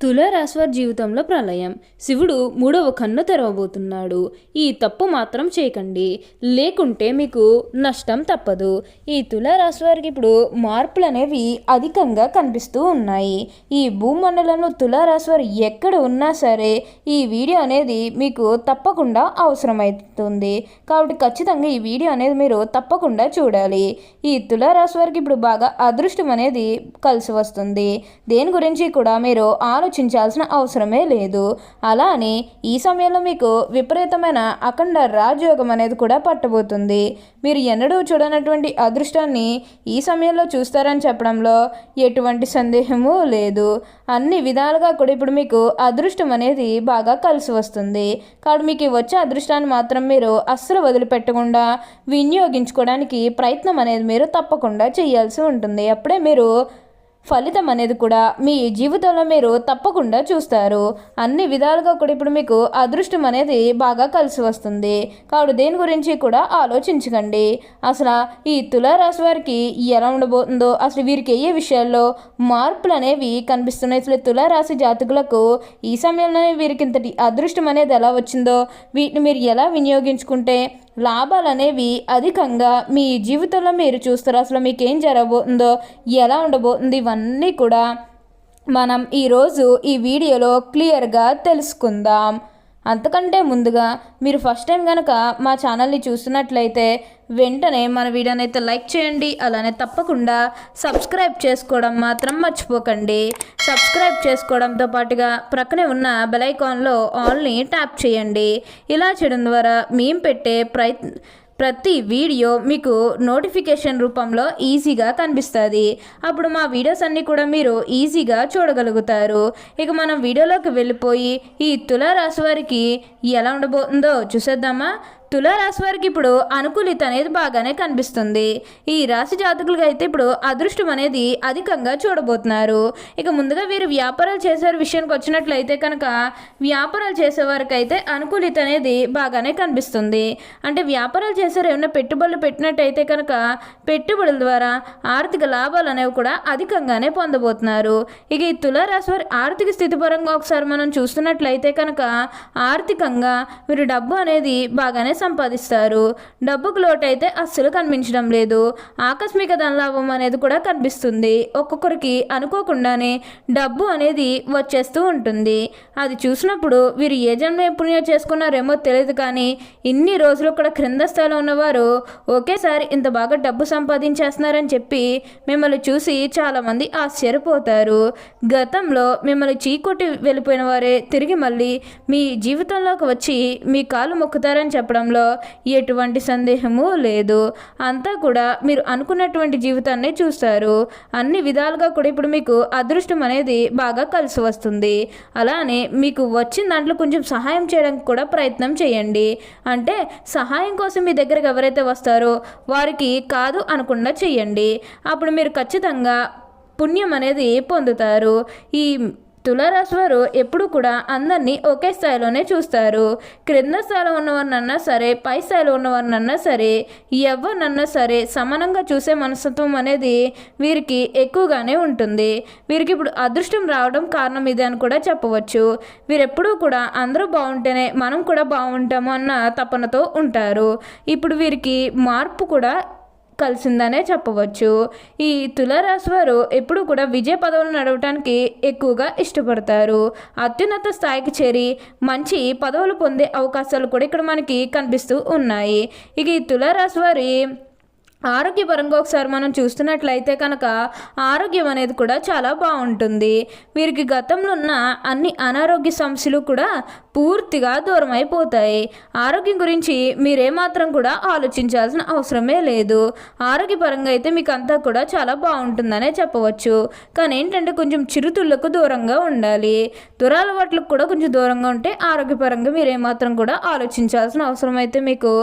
తులారాశివారి జీవితంలో ప్రళయం. శివుడు మూడవ కన్ను తెరవబోతున్నాడు. ఈ తప్పు మాత్రం చేయకండి, లేకుంటే మీకు నష్టం తప్పదు. ఈ తులారాశివారికి ఇప్పుడు మార్పులు అనేవి అధికంగా కనిపిస్తూ ఉన్నాయి. ఈ భూమండలంలో తులారాశివారు ఎక్కడ ఉన్నా సరే ఈ వీడియో అనేది మీకు తప్పకుండా అవసరమవుతుంది. కాబట్టి ఖచ్చితంగా ఈ వీడియో అనేది మీరు తప్పకుండా చూడాలి. ఈ తులారాశివారికి ఇప్పుడు బాగా అదృష్టం అనేది కలిసి వస్తుంది. దేని గురించి కూడా మీరు ఆలోచించాల్సిన అవసరమే లేదు. అలానే ఈ సమయంలో మీకు విపరీతమైన అఖండ రాజయోగం అనేది కూడా పట్టబోతుంది. మీరు ఎన్నడూ చూడనటువంటి అదృష్టాన్ని ఈ సమయంలో చూస్తారని చెప్పడంలో ఎటువంటి సందేహము లేదు. అన్ని విధాలుగా కూడా ఇప్పుడు మీకు అదృష్టం అనేది బాగా కలిసి వస్తుంది. కాబట్టి మీకు వచ్చే అదృష్టాన్ని మాత్రం మీరు అస్సలు వదిలిపెట్టకుండా వినియోగించుకోవడానికి ప్రయత్నం అనేది మీరు తప్పకుండా చేయాల్సి ఉంటుంది. అప్పుడే మీరు ఫలితం అనేది కూడా మీ జీవితంలో మీరు తప్పకుండా చూస్తారు. అన్ని విధాలుగా కూడా ఇప్పుడు మీకు అదృష్టం అనేది బాగా కలిసి వస్తుంది. కాబట్టి దేని గురించి కూడా ఆలోచించకండి. అసలు ఈ తులారాశి వారికి ఎలా ఉండబోతుందో, అసలు వీరికి ఏ విషయాల్లో మార్పులు అనేవి కనిపిస్తున్నాయి, అసలు తులారాశి జాతకులకు ఈ సమయంలోనే వీరికి ఇంతటి అదృష్టం అనేది ఎలా వచ్చిందో, వీటిని మీరు ఎలా వినియోగించుకుంటే లాభాలు అనేవి అధికంగా మీ జీవితంలో మీరు చూస్తారు. అసలు మీకు ఏం జరగబోతుందో, ఎలా ఉండబోతుంది, ఇవన్నీ కూడా మనం ఈరోజు ఈ వీడియోలో క్లియర్గా తెలుసుకుందాం. అంతకంటే ముందుగా మీరు ఫస్ట్ టైం కనుక మా ఛానల్ని చూస్తున్నట్లయితే వెంటనే మన వీడియోని అయితే లైక్ చేయండి. అలానే తప్పకుండా సబ్స్క్రైబ్ చేసుకోవడం మాత్రం మర్చిపోకండి. సబ్స్క్రైబ్ చేసుకోవడంతో పాటుగా ప్రక్కనే ఉన్న బెల్ ఐకాన్లో ఆల్ని ట్యాప్ చేయండి. ఇలా చేయడం ద్వారా మేము పెట్టే ప్రతి వీడియో మీకు నోటిఫికేషన్ రూపంలో ఈజీగా కనిపిస్తుంది. అప్పుడు మా వీడియోస్ అన్నీ కూడా మీరు ఈజీగా చూడగలుగుతారు. ఇక మనం వీడియోలోకి వెళ్ళిపోయి ఈ తులారాశి వారికి ఎలా ఉండబోతుందో చూసేద్దామా. తులారాశి వారికి ఇప్పుడు అనుకూలిత అనేది బాగానే కనిపిస్తుంది. ఈ రాశి జాతకులుగా అయితే ఇప్పుడు అదృష్టం అనేది అధికంగా చూడబోతున్నారు. ఇక ముందుగా వీరు వ్యాపారాలు చేసే విషయానికి వచ్చినట్లయితే కనుక వ్యాపారాలు చేసేవారికి అయితే అనుకూలిత అనేది బాగానే కనిపిస్తుంది. అంటే వ్యాపారాలు చేసేవారు ఏమైనా పెట్టుబడులు పెట్టినట్టయితే కనుక పెట్టుబడుల ద్వారా ఆర్థిక లాభాలు అనేవి కూడా అధికంగానే పొందబోతున్నారు. ఇక ఈ తులారాశి వారి ఆర్థిక స్థితి పరంగా ఒకసారి మనం చూస్తున్నట్లయితే కనుక ఆర్థికంగా మీరు డబ్బు అనేది బాగానే సంపాదిస్తారు. డబ్బుకు లోటు అయితే అస్సలు కనిపించడం లేదు. ఆకస్మిక ధనలాభం అనేది కూడా కనిపిస్తుంది. ఒక్కొక్కరికి అనుకోకుండానే డబ్బు అనేది వచ్చేస్తూ ఉంటుంది. అది చూసినప్పుడు వీరు ఏ జన్మ పుణ్యం చేసుకున్నారేమో తెలియదు, కానీ ఇన్ని రోజులు కూడా క్రింద స్థాయిలో ఉన్నవారు ఒకేసారి ఇంత బాగా డబ్బు సంపాదించేస్తున్నారని చెప్పి మిమ్మల్ని చూసి చాలామంది ఆశ్చర్యపోతారు. గతంలో మిమ్మల్ని చీకొట్టి వెళ్ళిపోయిన వారే తిరిగి మళ్ళీ మీ జీవితంలోకి వచ్చి మీ కాలు మొక్కుతారని చెప్పడం ఎటువంటి సందేహము లేదు. అంతా కూడా మీరు అనుకున్నటువంటి జీవితాన్ని చూస్తారు. అన్ని విధాలుగా కూడా ఇప్పుడు మీకు అదృష్టం అనేది బాగా కలిసి వస్తుంది. అలానే మీకు వచ్చిన దాంట్లో కొంచెం సహాయం చేయడానికి కూడా ప్రయత్నం చేయండి. అంటే సహాయం కోసం మీ దగ్గరకు ఎవరైతే వస్తారో వారికి కాదు అనకుండా చేయండి. అప్పుడు మీరు ఖచ్చితంగా పుణ్యం అనేది పొందుతారు. ఈ తులారాశి వారు ఎప్పుడు కూడా అందరినీ ఒకే స్థాయిలోనే చూస్తారు. క్రింద స్థాయిలో ఉన్నవారినన్నా సరే, పై స్థాయిలో ఉన్నవారినన్నా సరే, ఎవరినన్నా సరే సమానంగా చూసే మనస్తత్వం అనేది వీరికి ఎక్కువగానే ఉంటుంది. వీరికి ఇప్పుడు అదృష్టం రావడం కారణం ఇదే అని కూడా చెప్పవచ్చు. వీరెప్పుడూ కూడా అందరూ బాగుంటేనే మనం కూడా బాగుంటాము అన్న తపనతో ఉంటారు. ఇప్పుడు వీరికి మార్పు కూడా కలిసిందనే చెప్పవచ్చు. ఈ తులారాశి వారు ఎప్పుడు కూడా విజయ పదవులు నడవటానికి ఎక్కువగా ఇష్టపడతారు. అత్యున్నత స్థాయికి చేరి మంచి పదవులు పొందే అవకాశాలు కూడా ఇక్కడ మనకి కనిపిస్తూ ఉన్నాయి. ఇక ఈ తులారాశి వారి ఆరోగ్యపరంగా ఒకసారి మనం చూస్తున్నట్లయితే కనుక ఆరోగ్యం అనేది కూడా చాలా బాగుంటుంది. వీరికి గతంలో ఉన్న అన్ని అనారోగ్య సమస్యలు కూడా పూర్తిగా దూరం అయిపోతాయి. ఆరోగ్యం గురించి మీరేమాత్రం కూడా ఆలోచించాల్సిన అవసరమే లేదు. ఆరోగ్యపరంగా అయితే మీకు అంతా కూడా చాలా బాగుంటుందనే చెప్పవచ్చు. కానీ ఏంటంటే కొంచెం చిరుతుళ్లకు దూరంగా ఉండాలి. దురలవాట్లకు కూడా కొంచెం దూరంగా ఉంటే ఆరోగ్యపరంగా మీరేమాత్రం కూడా ఆలోచించాల్సిన అవసరం అయితే మీకు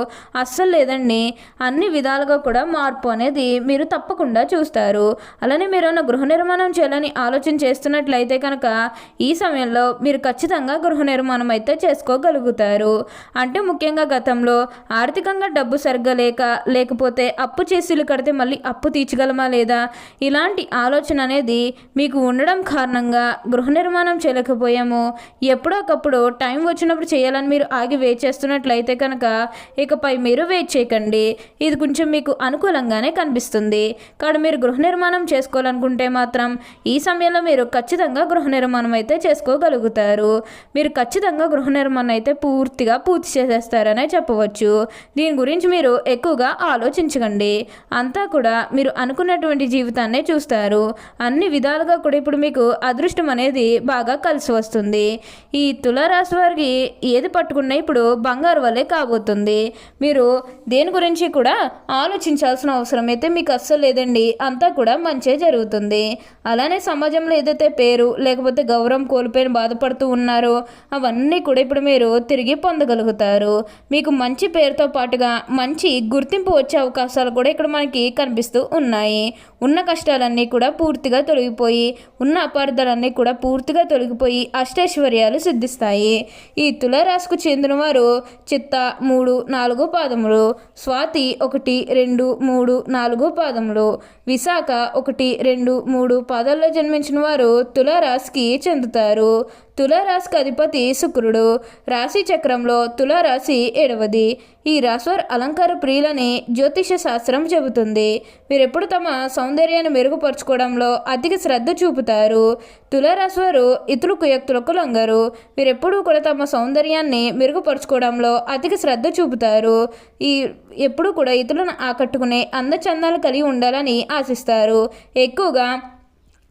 అస్సలు లేదండి. అన్ని విధాలుగా కూడా మార్పు అనేది మీరు తప్పకుండా చూస్తారు. అలానే మీరు ఏమైనా గృహ నిర్మాణం చేయాలని ఆలోచన చేస్తున్నట్లయితే కనుక ఈ సమయంలో మీరు ఖచ్చితంగా గృహ నిర్మాణం అయితే చేసుకోగలుగుతారు. అంటే ముఖ్యంగా గతంలో ఆర్థికంగా డబ్బు సరిగ్గా లేకపోతే అప్పు చేసి ఇల్లు కడితే మళ్ళీ అప్పు తీర్చగలమా లేదా ఇలాంటి ఆలోచన అనేది మీకు ఉండడం కారణంగా గృహ నిర్మాణం చేయలేకపోయాము. ఎప్పుడోకప్పుడు టైం వచ్చినప్పుడు చేయాలని మీరు ఆగి వెయిట్ చేస్తున్నట్లయితే కనుక ఇకపై మీరు వెయిట్ చేయకండి. ఇది కొంచెం మీకు అనుకూలంగానే కనిపిస్తుంది. కాబట్టి మీరు గృహ నిర్మాణం చేసుకోవాలనుకుంటే మాత్రం ఈ సమయంలో మీరు ఖచ్చితంగా గృహ నిర్మాణం అయితే చేసుకోగలుగుతారు. మీరు ఖచ్చితంగా గృహ నిర్మాణం అయితే పూర్తిగా పూర్తి చేసేస్తారనే చెప్పవచ్చు. దీని గురించి మీరు ఎక్కువగా ఆలోచించకండి. అంతా కూడా మీరు అనుకున్నటువంటి జీవితాన్నే చూస్తారు. అన్ని విధాలుగా కూడా ఇప్పుడు మీకు అదృష్టం అనేది బాగా కలిసి వస్తుంది. ఈ తులారాశి వారికి ఏది పట్టుకున్నా ఇప్పుడు బంగారు వల్లే కాబోతుంది. మీరు దేని గురించి కూడా ఆలోచించాల్సిన అవసరం అయితే మీకు అస్సలు లేదండి. అంతా కూడా మంచే జరుగుతుంది. అలానే సమాజంలో ఏదైతే పేరు లేకపోతే గౌరవం కోల్పోయిన బాధపడుతూ ఉన్నారో అవన్నీ కూడా ఇప్పుడు మీరు తిరిగి పొందగలుగుతారు. మీకు మంచి పేరుతో పాటుగా మంచి గుర్తింపు వచ్చే అవకాశాలు కూడా ఇక్కడ మనకి కనిపిస్తూ ఉన్నాయి. ఉన్న కష్టాలన్నీ కూడా పూర్తిగా తొలగిపోయి ఉన్న అపార్థాలన్నీ కూడా పూర్తిగా తొలగిపోయి అష్టైశ్వర్యాలు సిద్ధిస్తాయి. ఈ తులారాశికి చెందిన వారు చిత్త 3, 4 పాదములు, స్వాతి 1, 2, 3, 4 పాదములు, విశాఖ 1, 2, 3 పాదాల్లో జన్మించిన వారు తులారాశికి చెందుతారు. తులారాశికి అధిపతి శుక్రుడు. రాశి చక్రంలో తులారాశి 7వది. ఈ రాశివారు అలంకార ప్రియులని జ్యోతిష శాస్త్రం చెబుతుంది. వీరెప్పుడు తమ సౌందర్యాన్ని మెరుగుపరుచుకోవడంలో అధిక శ్రద్ధ చూపుతారు. తులారాశి వారు ఇతరుల కుయుక్తులకు లొంగరు. వీరెప్పుడూ కూడా తమ సౌందర్యాన్ని మెరుగుపరుచుకోవడంలో అధిక శ్రద్ధ చూపుతారు. ఎప్పుడూ కూడా ఇతరులను ఆకట్టుకునే అందచందాలు కలిగి ఉండాలని ఆశిస్తారు. ఎక్కువగా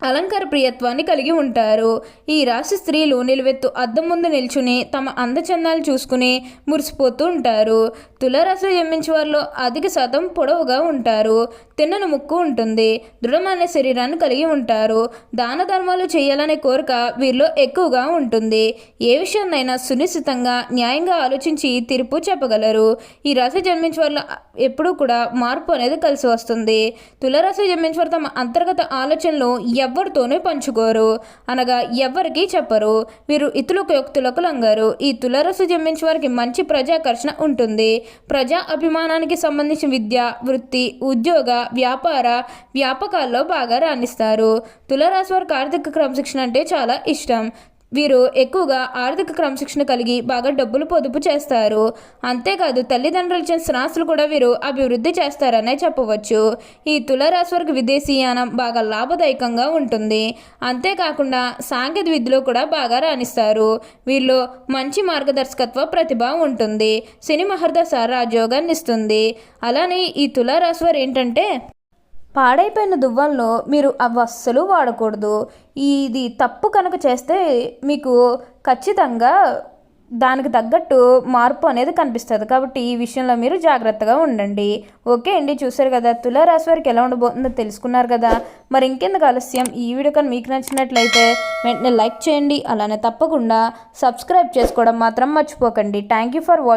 అలంకార ప్రియత్వాన్ని కలిగి ఉంటారు. ఈ రాశి స్త్రీలు నిలువెత్తు అద్దం ముందు నిల్చుని తమ అందచందాలు చూసుకుని మురిసిపోతూ ఉంటారు. తులారాశిలో జన్మించే వారిలో అధిక శాతం పొడవుగా ఉంటారు. తిన్నని ముక్కు ఉంటుంది. దృఢమైన శరీరాన్ని కలిగి ఉంటారు. దాన ధర్మాలు చేయాలనే కోరిక వీరిలో ఎక్కువగా ఉంటుంది. ఏ విషయాన్నైనా సునిశ్చితంగా న్యాయంగా ఆలోచించి తీర్పు చెప్పగలరు. ఈ రాశి జన్మించే వారిలో ఎప్పుడూ కూడా మార్పు అనేది కలిసి వస్తుంది. తులారాశి జన్మించే వారు తమ అంతర్గత ఆలోచనలు ఎవరితోనూ పంచుకోరు, అనగా ఎవరికి చెప్పరు. వీరు ఇతరులకు యుక్తులకు లొంగరు. ఈ తులారాశి జన్మించే వారికి మంచి ప్రజాకర్షణ ఉంటుంది. ప్రజా అభిమానానికి సంబంధించిన విద్య, వృత్తి, ఉద్యోగ, వ్యాపార వ్యాపకాల్లో బాగా రాణిస్తారు. తులారాశి వారికి ఆర్థిక క్రమశిక్షణ అంటే చాలా ఇష్టం. వీరు ఎక్కువగా ఆర్థిక క్రమశిక్షణ కలిగి బాగా డబ్బులు పొదుపు చేస్తారు. అంతేకాదు తల్లిదండ్రులు ఇచ్చిన స్థిరాస్తులు కూడా వీరు అభివృద్ధి చేస్తారనే చెప్పవచ్చు. ఈ తులారాశి వారికి విదేశీయానం బాగా లాభదాయకంగా ఉంటుంది. అంతేకాకుండా సాంకేతిక విద్యలో కూడా బాగా రాణిస్తారు. వీరిలో మంచి మార్గదర్శకత్వ ప్రతిభ ఉంటుంది. శని మహర్దశ రాజయోగాన్ని ఇస్తుంది. అలానే ఈ తులారాశి వారు ఏంటంటే పాడైపోయిన దువ్వలను మీరు అవి అస్సలు వాడకూడదు. ఇది తప్పు కనుక చేస్తే మీకు ఖచ్చితంగా దానికి తగ్గట్టు మార్పు అనేది కనిపిస్తుంది. కాబట్టి ఈ విషయంలో మీరు జాగ్రత్తగా ఉండండి. ఓకే అండి, చూసారు కదా తులారాశి వారికి ఎలా ఉండబోతుందో తెలుసుకున్నారు కదా. మరి ఇంకెందుకు ఆలస్యం, ఈ వీడియో కానీ మీకు నచ్చినట్లయితే వెంటనే లైక్ చేయండి. అలానే తప్పకుండా సబ్స్క్రైబ్ చేసుకోవడం మాత్రం మర్చిపోకండి. Thank you for watching.